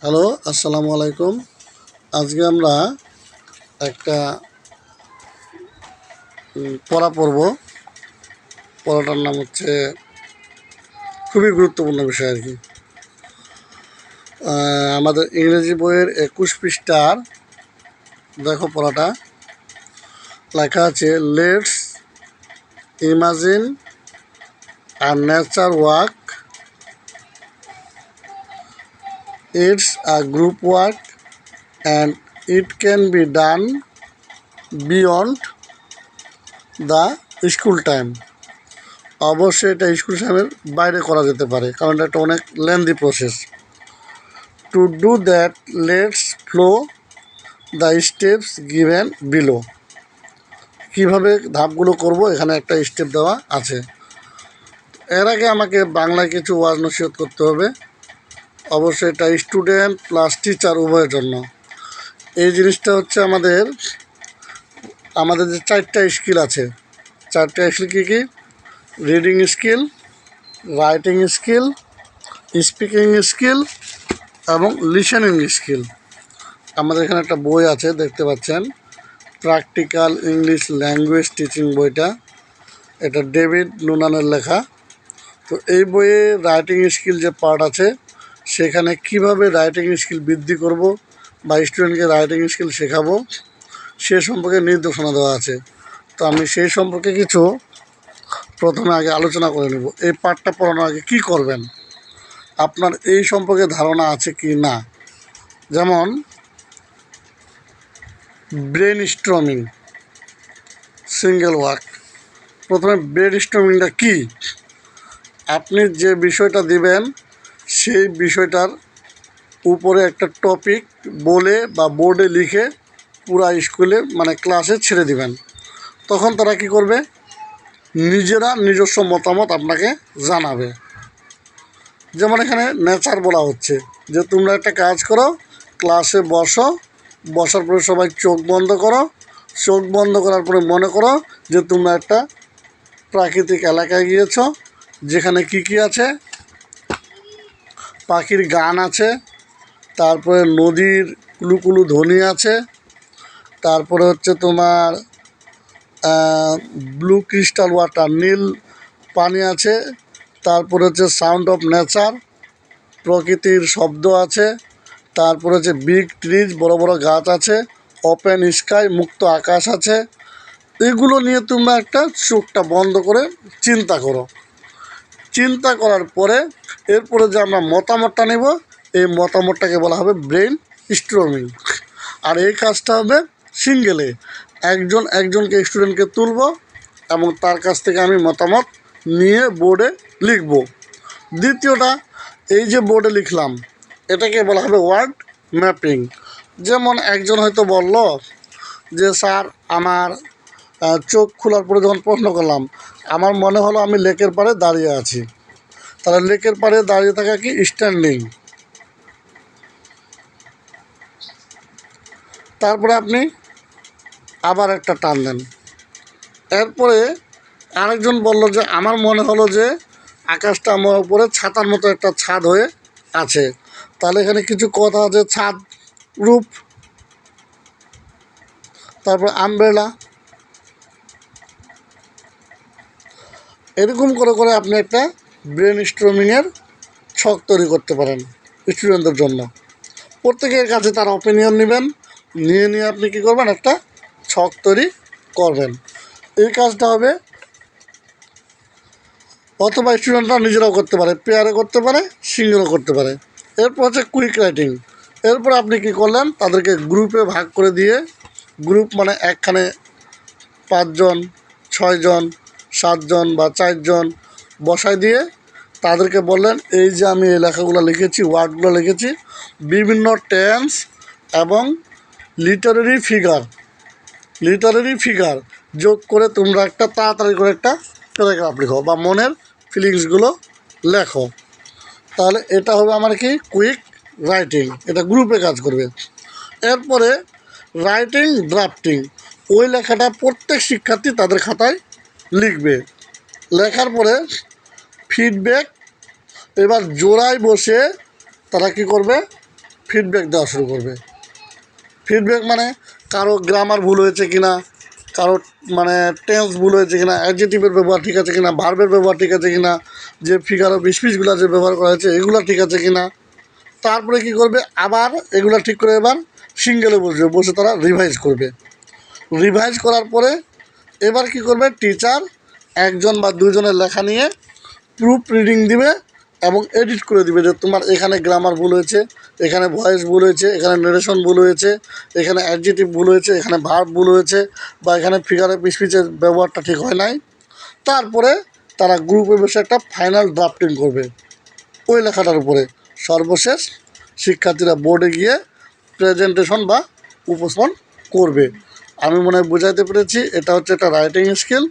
Hello, আসসালামু আলাইকুম। আজকে আমরা একটা পড়া পড়ব। পড়াটার নাম হচ্ছে খুবই গুরুত্বপূর্ণ বিষয় আর কি। আমাদের ইংরেজি বইয়ের 21 পৃষ্ঠার দেখো পড়াটা লেখা আছে, let's imagine a nature walk, it's a group work and it can be done beyond the school time. অবশ্যই এটা স্কুল টাইমের বাইরে করা যেতে পারে, কারণ এটা একটা অনেক lengthy process. To do that let's flow the steps given below. কীভাবে ধাপগুলো করব এখানে একটা স্টেপ দেওয়া আছে। এর আগে আমাকে বাংলায় কিছু ওয়াজ নসিহত করতে হবে। অবশ্যই এটা স্টুডেন্ট প্লাস টিচার উভয়ের জন্য। এই জিনিসটা হচ্ছে আমাদের যে 4টা স্কিল আছে, 4টা স্কিল কী কী? Reading skill, writing skill, speaking skill এবং লিসেনিং স্কিল। আমাদের এখানে একটা বই আছে, দেখতে পাচ্ছেন, প্র্যাকটিক্যাল ইংলিশ ল্যাঙ্গুয়েজ টিচিং বইটা। এটা ডেভিড নুনানের লেখা। তো এই বইয়ে রাইটিং স্কিল যে পার্ট আছে, সেখানে কিভাবে রাইটিং স্কিল বৃদ্ধি করব বা স্টুডেন্টকে রাইটিং স্কিল শেখাবো সে সম্পর্কে নির্দেশনা দেওয়া আছে। তো আমি সেই সম্পর্কে কিছু প্রথমে আগে আলোচনা করে নেব। এই পার্টটা পড়ানোর আগে কী করবেন, আপনার এই সম্পর্কে ধারণা আছে কি না। যেমন ব্রেন স্টর্মিং, সিঙ্গেল ওয়ার্ক। প্রথমে ব্রেন স্টর্মিংটা কী? আপনি যে বিষয়টা দিবেন সেই বিষয়টার উপরে একটা টপিক বলে বা বোর্ডে লিখে পুরা স্কুলে মানে ক্লাসে ছেড়ে দিবেন। তখন তারা কি করবে? নিজেরা নিজস্ব মতামত আপনাকে জানাবে। যেমন এখানে নেচার বলা হচ্ছে যে তোমরা একটা কাজ করো, ক্লাসে বসো, বসার পরে সবাই চোখ বন্ধ করো, চোখ বন্ধ করার পরে মনে করো যে তোমরা একটা প্রাকৃতিক এলাকায় গিয়েছো, যেখানে কি কি আছে? পাখির গান আছে, তারপরে নদীর কুলুকুলু ধ্বনি আছে, তারপরে হচ্ছে তোমার ব্লু ক্রিস্টাল ওয়াটার, নীল পানি আছে, তারপরে হচ্ছে সাউন্ড অফ নেচার, প্রকৃতির শব্দ আছে, তারপরে হচ্ছে বিগ ট্রিজ, বড় বড় গাছ আছে, ওপেন স্কাই, মুক্ত আকাশ আছে। এগুলো নিয়ে তোমরা একটা চোখটা বন্ধ করে চিন্তা করো। চিন্তা করার পরে এরপরে যে আমরা মতামতটা নেব, এই মতামতটাকে বলা হবে ব্রেন স্টর্মিং। আর এই কাজটা হবে সিঙ্গেলে, একজনকে স্টুডেন্টকে তুলব এবং তার কাছ থেকে আমি মতামত নিয়ে বোর্ডে লিখব। দ্বিতীয়টা, এই যে বোর্ডে লিখলাম এটাকে বলা হবে ওয়ার্ড ম্যাপিং। যেমন একজন হয়তো বলল যে স্যার আমার চোখ খোলার পরে যখন প্রশ্ন করলাম, আমার মনে হলো আমি লেকের পাড়ে দাঁড়িয়ে আছি। তাহলে লেকের পাড়ে দাঁড়িয়ে থাকা কি? স্ট্যান্ডিং। তারপরে আপনি আবার একটা টান দেন। এরপরে আরেকজন বলল যে আমার মনে হলো যে আকাশটা আমার উপরে ছাতার মতো একটা ছাদ হয়ে আছে। তাহলে এখানে কিছু কথা আছে, ছাদ, রূপ, তারপর আমব্রেলা। এরকম করে করে আপনি একটা ব্রেন স্টর্মিংয়ের ছক তৈরি করতে পারেন স্টুডেন্টদের জন্য। প্রত্যেকের কাছে তার অপিনিয়ন নেবেন, নিয়ে আপনি কী করবেন? একটা ছক তৈরি করবেন। এই কাজটা হবে, অথবা স্টুডেন্টরা নিজেরাও করতে পারে, পেয়ারে করতে পারে, সিঙ্গেলও করতে পারে। এরপর হচ্ছে কুইক রাইটিং। এরপর আপনি কী করলেন? তাদেরকে গ্রুপে ভাগ করে দিয়ে, গ্রুপ মানে একখানে 5 জন, 6 জন, 7 জন বা 4 জন বসায় দিয়ে তাদেরকে বললেন, এই যে আমি এই লেখাগুলো লিখেছি, ওয়ার্ডগুলো লিখেছি, বিভিন্ন টেন্স এবং লিটারেরি ফিগার যোগ করে তোমরা একটা তাড়াতাড়ি করে একটা প্যারাগ্রাফ লিখো বা মনের ফিলিংসগুলো লেখো। তাহলে এটা হবে আমার কি? Quick writing. এটা গ্রুপে কাজ করবে। এরপরে রাইটিং ড্রাফটিং, ওই লেখাটা প্রত্যেক শিক্ষার্থী তাদের খাতায় লিখবে। লেখার পরে ফিডব্যাক, এবার জোড়ায় বসে তারা কি করবে? ফিডব্যাক দেওয়া শুরু করবে। ফিডব্যাক মানে কারো গ্রামার ভুল হয়েছে কিনা, কারো মানে টেন্স ভুল হয়েছে কিনা, অ্যাডজেক্টিভের ব্যবহার ঠিক আছে কিনা, ভার্বের ব্যবহার ঠিক আছে কিনা, যে ফিগার অফ স্পিচগুলো যে ব্যবহার করা হয়েছে এগুলো ঠিক আছে কিনা। তারপরে কি করবে, আবার এগুলো ঠিক করে এবার সিঙ্গেলে বসবে, বসে তারা রিভাইজ করবে। রিভাইজ করার পরে এবার কি করবে, টিচার একজন বা দুজনের লেখা নিয়ে প্রুফ রিডিং দিবে এবং এডিট করে দিবে যে তোমার এখানে গ্রামার ভুল হয়েছে, এখানে ভয়েস ভুল হয়েছে, এখানে নারেশন ভুল হয়েছে, এখানে অ্যাডজেক্টিভ ভুল হয়েছে, এখানে ভার্ব ভুল হয়েছে, বা এখানে ফিগার অফ স্পিচের ব্যবহারটা ঠিক হয় নাই। তারপরে তারা গ্রুপে বসে একটা ফাইনাল ড্রাফটিং করবে ওই লেখাটার উপরে। সর্বশেষ শিক্ষার্থীরা বোর্ডে গিয়ে প্রেজেন্টেশন বা উপস্থাপন করবে। আমি মনে হয় বোঝাইতে পেরেছি। এটা হচ্ছে একটা রাইটিং স্কিল।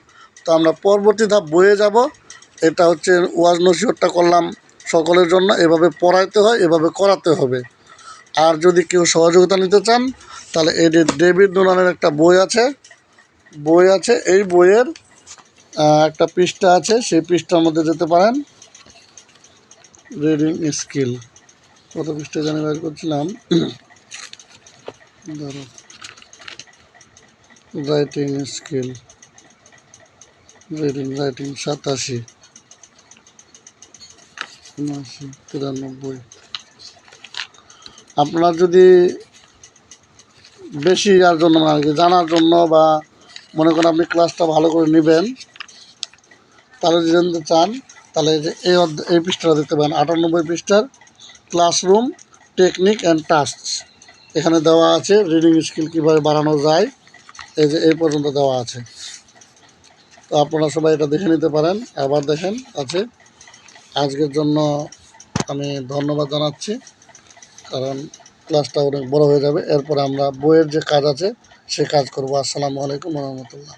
তো আমরা পরবর্তী ধাপ বইয়ে যাব। এটা হচ্ছে ওয়াজ নসিহতটা করলাম সকলের জন্য। এভাবে পড়াইতে হয়, এভাবে করাতে হবে। আর যদি কেউ সহযোগিতা নিতে চান তাহলে এই যে ডেভিড নোলানের একটা বই আছে, এই বইয়ের একটা পৃষ্ঠা আছে, সেই পৃষ্ঠার মধ্যে যেতে পারেন। রিডিং স্কিল কত পৃষ্ঠা জানি বের করছিলাম, ধরো রাইটিং স্কিল, রাইটিং 87, 93। আপনারা যদি বেশি আর জন্য আর কি জানার জন্য বা মনে করেন আপনি ক্লাসটা ভালো করে নেবেন, তাহলে যদি জানতে চান তাহলে যে এই পৃষ্ঠাটা দেখতে পারেন, 98 পৃষ্ঠার ক্লাসরুম টেকনিক অ্যান্ড টাস্কস। এখানে দেওয়া আছে রিডিং স্কিল কীভাবে বাড়ানো যায়, এই যে এই পর্যন্ত দেওয়া আছে। তো আপনারা সবাই এটা দেখে নিতে পারেন। আবার দেখেন আছে। আজকের জন্য আমি ধন্যবাদ জানাচ্ছি, কারণ ক্লাসটা অনেক বড় হয়ে যাবে। এরপরে আমরা বইয়ের যে কাজ আছে সে কাজ করব। আসসালামু আলাইকুম ওয়া রাহমাতুল্লাহ।